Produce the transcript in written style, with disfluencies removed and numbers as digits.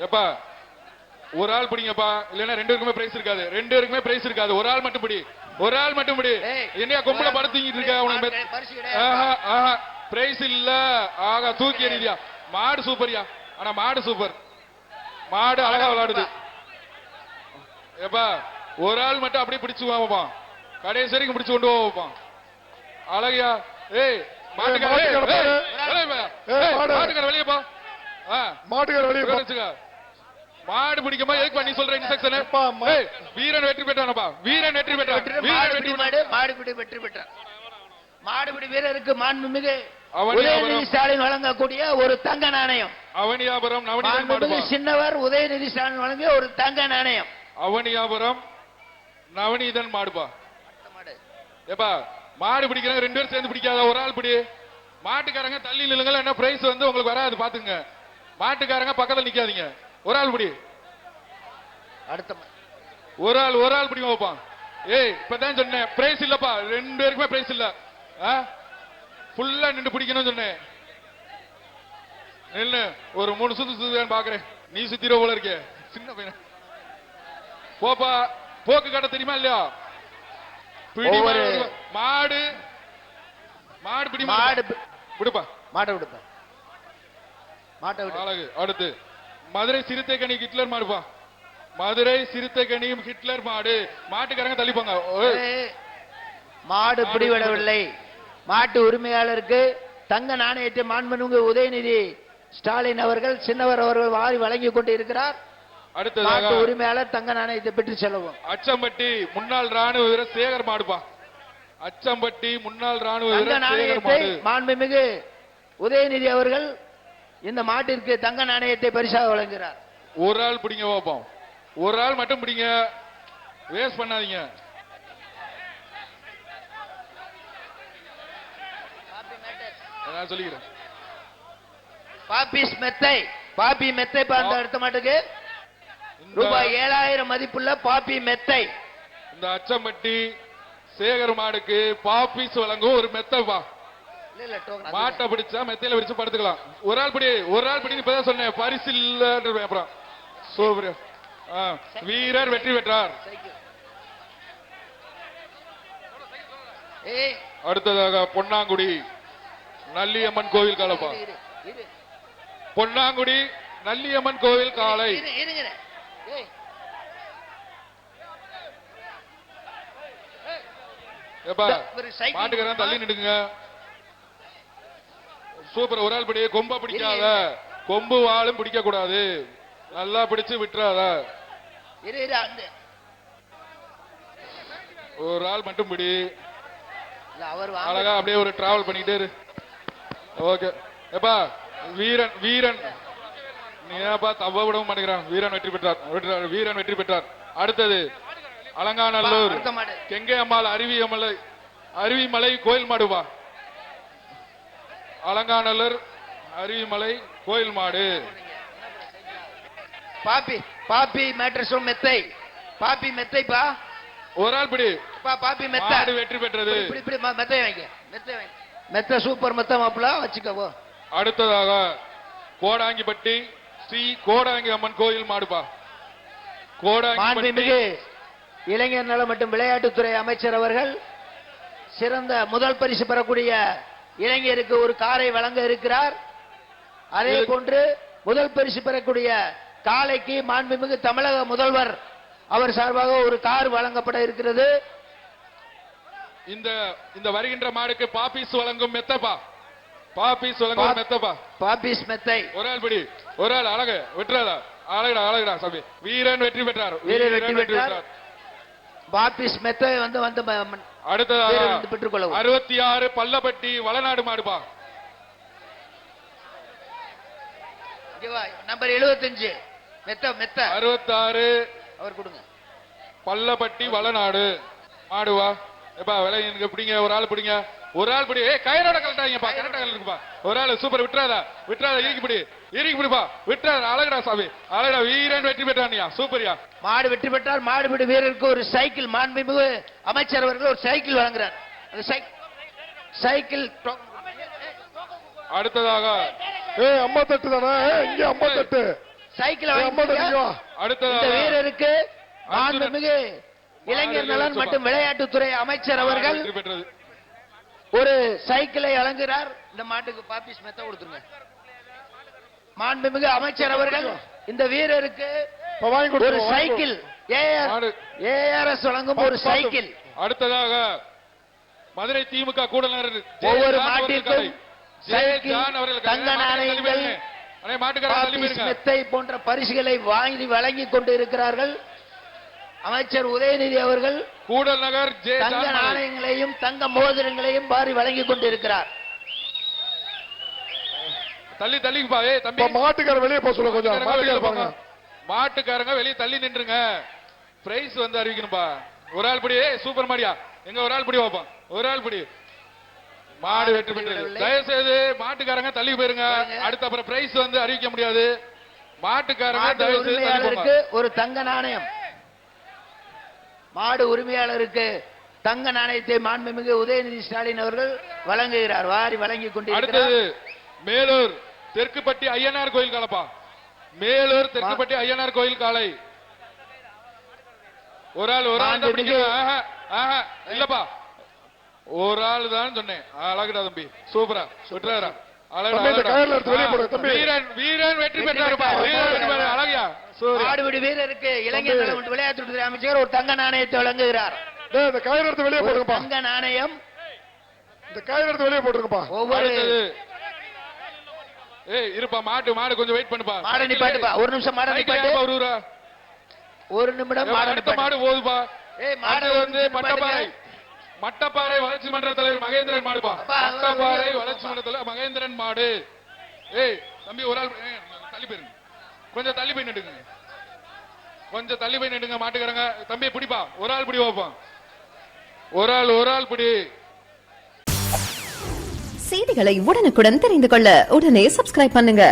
எப்பா ஒரு ஆள் பிடிங்கப்பா, இல்லன்னா ரெண்டு பேருக்குமே பிரைஸ் இருக்காது. ரெண்டு பேருக்குமே பிரைஸ் இருக்காது. ஒரு ஆள் மட்டும் பிடி, ஒரு ஆள் மட்டும் பிடி. என்னையா கொம்புல படுத்திக்கிட்டு இருக்க? உனக்கு பிரைஸ் இல்ல. ஆகா தூக்கி எறியா. மாடு சூப்பர்யா. ஆனா மாடு சூப்பர். மாடு அழகா விளையாடுது. ஏப்பா ஒரு ஆள் மட்டும் அப்படியே பிடிச்சு வாப்பா, கடைசி வரைக்கும் பிடிச்சு கொண்டு போவான். அழகியா. ஏய் மாட்டுக்கார வெளியே போ. மாட்டுக்கார வெளியே போச்சுங்க. மாடு பிடிக்குமா எதுக்கு பண்ணி சொல்ற இன்ஸ்ட்ரக்ஷன்? வீரன் வெற்றி பெற்றானப்பா. வீரன் வெற்றி பெற்றான். மாடுபிடி வெற்றி பெற்றான். மாடுபிடி வீரருக்கு மாண்புமிகு உதயநிதி ஸ்டாலின் வழங்கக்கூடிய ஒரு தங்க நாணயம். அவனியாபுரம் சின்னவர் உதயநிதி ஸ்டாலின் வழங்கிய ஒரு தங்க நாணயம். அவனியாபுரம் நவநீதன் மாடுபா. ஏப்பா மாடு பிடிக்கிறாங்க, ரெண்டு பேரும் சேர்ந்து பிடிக்காத, ஒரு ஆள் பிடி. மாட்டுக்காரங்க தள்ளி நில்லுங்க, என்ன பிரைஸ் வந்து உங்களுக்கு வராது பாத்துங்க. மாட்டுக்காரங்க பக்கத்துல நிக்காதீங்க, ஒரு ஆள் பிடி. அடுத்த ஒரு ஆள் பிடி வைப்பான். ஏய் இப்பதான் சொன்னேன் பிரைஸ் இல்லப்பா, ரெண்டு பேருக்குமே பிரைஸ் இல்ல. ஃபுல்லா நின்று பிடிக்கணும்னு சொன்னேன். நில்லு, ஒரு 3 சுத்து பாக்குறேன். நீ சுத்திர போல இருக்கே சின்ன பையன். போப்பா, போக்கு காட்ட தெரியுமா இல்லையா? மாடு மாடு பிடி. மாடு விடுப்பா, மாட்டை விடுப்பா. மாட்டை விடு. அழகு. அடுத்து மதுரை சிறுத்தை கனி ஹிட்லர் மாடுப்பா. மதுரை சிறுத்தை கனி ஹிட்லர் மாடு. மாட்டுக்காரங்க தள்ளிப்பாங்க. மாடு பிடிவிடவில்லை. மாட்டு உரிமையாளருக்கு தங்க நாணயத்தை மாண்புமிகு உதயநிதி ஸ்டாலின் அவர்கள் சின்னவர் அவர்கள் வாரி வழங்கி கொண்டு இருக்கிறார். அடுத்த உரிமையாளர் தங்க நாணயத்தை பெற்று செல்லவும். அச்சம்பட்டி முன்னாள் ராணுவ வீரர் சேகர் மாடுப்பா. அச்சம்பட்டி முன்னாள் ராணுவ வீரர் நாணயத்தை மாண்புமிகு உதயநிதி அவர்கள் இந்த மாட்டிற்கு தங்க நாணயத்தை பரிசாக வழங்குகிறார். ஒரு ஆள் பிடிங்க பாப்போம், ஒரு ஆள் மட்டும் பிடிங்க, வேஸ்ட் பண்ணாதீங்க. நான் சொல்லிக்கிறேன். பாப்பிஸ் மெத்தை, பாப்பி மெத்தை பார்த்த அடுத்த மாட்டுக்கு ரூபாய் 7000 மதிப்புள்ள பாப்பி மெத்தை. இந்த அச்சம்பட்டி சேகர் மாடுக்கு பாப்பிஸ் வழங்கும் ஒரு மெத்தைப்பா. மாட்டை பிடிச்சா மெத்தையில பிடிச்சு படுத்துக்கலாம். ஒரு ஆள் பிடி, ஒரு ஆள் பிடி. இப்பதான் சொன்னேன் பரிசு இல்ல. அப்புறம் சூப்பர். வீரர் வெற்றி பெற்றார். அடுத்ததாக பொன்னாங்குடி நல்லியம்மன் கோவில் காலப்பா. பொன்னாங்குடி நல்லியம்மன் கோவில் காலை. மாட்டுக்காரன் தள்ளி நிடுங்க. சூப்பர். ஒரு ஆள் பிடி. கொம்ப பிடிக்காத, கொம்பு வாழும் பிடிக்க கூடாது. நல்லா பிடிச்சு விட்டுறாத. ஒரு ஆள் மட்டும் பிடி. அழகா அப்படியே ஒரு டிராவல் பண்ணிக்கிட்டே இரு. ஓகே. எப்பா வீரன், வீரன் நீ ஏப்பா தவ விடவும் மாட்டேங்கிறான். வீரன் வெற்றி பெற்றார். வீரன் வெற்றி பெற்றார். அடுத்தது அலங்காநல்லூர் கெங்கை அம்மாள் அருவிமலை கோயில் மாடுபா. அலங்காநல்லூர் அருவிமலை கோயில் மாடு. பாப்பி பாப்பி மேட்ரஸ் மெத்தை. பாப்பி மெத்தைப்பா. ஒரு ஆள் பிடி. பாப்பி மெத்தை வெற்றி பெற்றது. மெத்தை வாங்க, மெத்தை வாங்க. மெத்தை சூப்பர் மெத்தை மாப்பிள வச்சுக்கோ. அடுத்ததாக கோடாங்கிப்பட்டி ஸ்ரீ கோடாங்கி அம்மன் கோயில் மாடுபா. மாண்புமிகு இளைஞர் நல மற்றும் விளையாட்டுத்துறை அமைச்சர் அவர்கள் சிறந்த முதல் பரிசு பெறக்கூடிய இளைஞருக்கு ஒரு காரை வழங்க இருக்கிறார். அதே போன்று முதல் பரிசு பெறக்கூடிய காளைக்கு மாண்புமிகு தமிழக முதல்வர் அவர் சார்பாக ஒரு கார் வழங்கப்பட இருக்கிறது. இந்த வருகின்ற மாடுக்கு பாப்பிஸ் வழங்கும் மெத்தப்பா. பாப்பிஸ் வழங்கும் மெத்தப்பா. பாப்பிஸ் மெத்தை. ஒரு ஆள் பிடி, ஒரு ஆள். அழகு விட்டுறாதா. அழகுடா அழகுடா சாமி. வீரன் வெற்றி பெற்றார். வீரன் வெற்றி பெற்றார். பாப்பிஸ் மெத்தை வந்து அடுத்ததாக பெற்றுக்கொள்ளவும். 66 பல்லப்பட்டி வளநாடு மாடுபா. நம்பர் 75 மெத்த மெத்த 66 அவர் கொடுங்க. பல்லப்பட்டி வளநாடு மாடுவா. எப்பா விலை பிடிங்க. ஒரு ஆள் பிடிங்க, ஒரு ஆள் பிடி. கயிறோட கலட்டாங்கப்பா. கரெக்டா கலட்டுப்பா. ஒரு ஆள் சூப்பர். விட்டுறாதா விட்டுறாதா. இறுக்கி பிடி, இறுக்கி பிடிப்பா. விட்டுறாத. அழகுடா சாமி, அழகுடா. வீரன் வெற்றி பெற்றானியா. சூப்பரியா. மாடு வெற்றி பெற்றால் மாடுபிடி வீரருக்கு ஒரு சைக்கிள் மாண்புமிகு அமைச்சர் அவர்கள் ஒரு சைக்கிள் வழங்குறார். அந்த சைக்கிள். அடுத்ததாக அம்மா தட்டு தானே. இங்க அம்மா தட்டு. சைக்கிள் வாங்கி கொடுங்க. இந்த அடுத்ததாக வீரருக்கு மாண்புமிகு இளைஞர் நலன் மற்றும் விளையாட்டுத்துறை அமைச்சர் அவர்கள் வெற்றி பெற்றது. ஒரு சைக்கிளை வழங்குகிறார். இந்த மாட்டுக்கு பாப்பிஸ் மெத்த கொடுத்துருங்க. மாண்புமிகு அமைச்சர் அவர்கள் இந்த வீரருக்கு ஒரு சைக்கிள் ஏஆர்எஸ் வழங்கும் ஒரு சைக்கிள். அடுத்ததாக மதுரை திமுக கூடலர் ஒவ்வொரு மாட்டிற்கும் சைக்கிள், தங்க நாணயங்கள், பாப்பிஸ் மெத்தை போன்ற பரிசுகளை வாங்கி வழங்கிக் கொண்டு இருக்கிறார்கள். அமைச்சர் உதயநிதி அவர்கள் கூடல் நகர் தங்க நாணயங்களையும் தங்க மோதிரங்களையும் வாரி வழங்கிக் கொண்டிருக்கிறார். தள்ளி தள்ளிப்பா. தம்பி மாட்டுக்கார வெளியே போக சொல்ல கொஞ்சம். மாட்டுக்காரங்க வெளியே தள்ளி நின்றுங்க. பிரைஸ் வந்து அறிவிக்கணும்பா. ஒரு ஆள் படி. சூப்பர் மாடியா எங்க ஒரு ஆள் படி வைப்போம். ஒரு ஆள் படி. மாடு வெற்றி பெற்றது. தயவு செய்து மாட்டுக்காரங்க தள்ளி போயிருங்க. அடுத்த அப்புறம் பிரைஸ் வந்து அறிவிக்க முடியாது. மாட்டுக்காரங்க தயவு செய்து ஒரு தங்க நாணயம். மாடு உரிமையாளருக்கு தங்க நாணயத்தை மாண்புமிகு உதயநிதி ஸ்டாலின் அவர்கள் வழங்குகிறார். வாரி வழங்கிக் கொண்டிருக்கிறார். அடுத்தது மேலூர் தெற்குப்பட்டி ஐயனார் கோயில் காலப்பா. மேலூர் தெற்குப்பட்டி ஐயனார் கோயில் காலை. ஒரு ஆள் இல்லப்பா. ஒரு ஆள் தான் சொன்னேன். அழகுடா தம்பி. சூப்பரா சுற்றாரா. வீரன் வெற்றி பெற்றாருப்பா. அழகியா ஆடுபிடி வீரருக்கு இளைஞர் நலன் மற்றும் விளையாட்டுத்துறை அமைச்சர் ஒரு தங்க நாணயத்தை வழங்குகிறார். வெளியே போடுங்கப்பா. தங்க நாணயம் இந்த காயில வெளியே போட்டுருங்கப்பா. ஒவ்வொரு இருப்பா. மாடு கொஞ்சம் வெயிட் பண்ணுப்பா. மாடு நிப்பாட்டுப்பா. ஒரு நிமிஷம் மாடு நிப்பாட்டு. ஒரு நிமிடம் மாடு நிப்பாட்டு. மாடு போகுதுப்பா. மாடு வந்து மட்டப்பாறை வளர்ச்சி மன்ற தலைவர் மகேந்திரன் மாடுப்பா. மட்டப்பாறை வளர்ச்சி மன்ற தலைவர் மகேந்திரன் மாடு. தம்பி ஒரு ஆள் தள்ளி போயிருங்க. கொஞ்சம் தள்ளி போய் நிடுங்க. கொஞ்சம் தள்ளி போய் நிடுங்க. மாட்டுக்காரங்க தம்பி பிடிப்பா. ஒரு ஆள் பிடி வைப்பான். ஒரு ஆள் பிடி. செய்திகளை உடனுக்குடன் தெரிந்து கொள்ள உடனே சப்ஸ்கிரைப் பண்ணுங்க.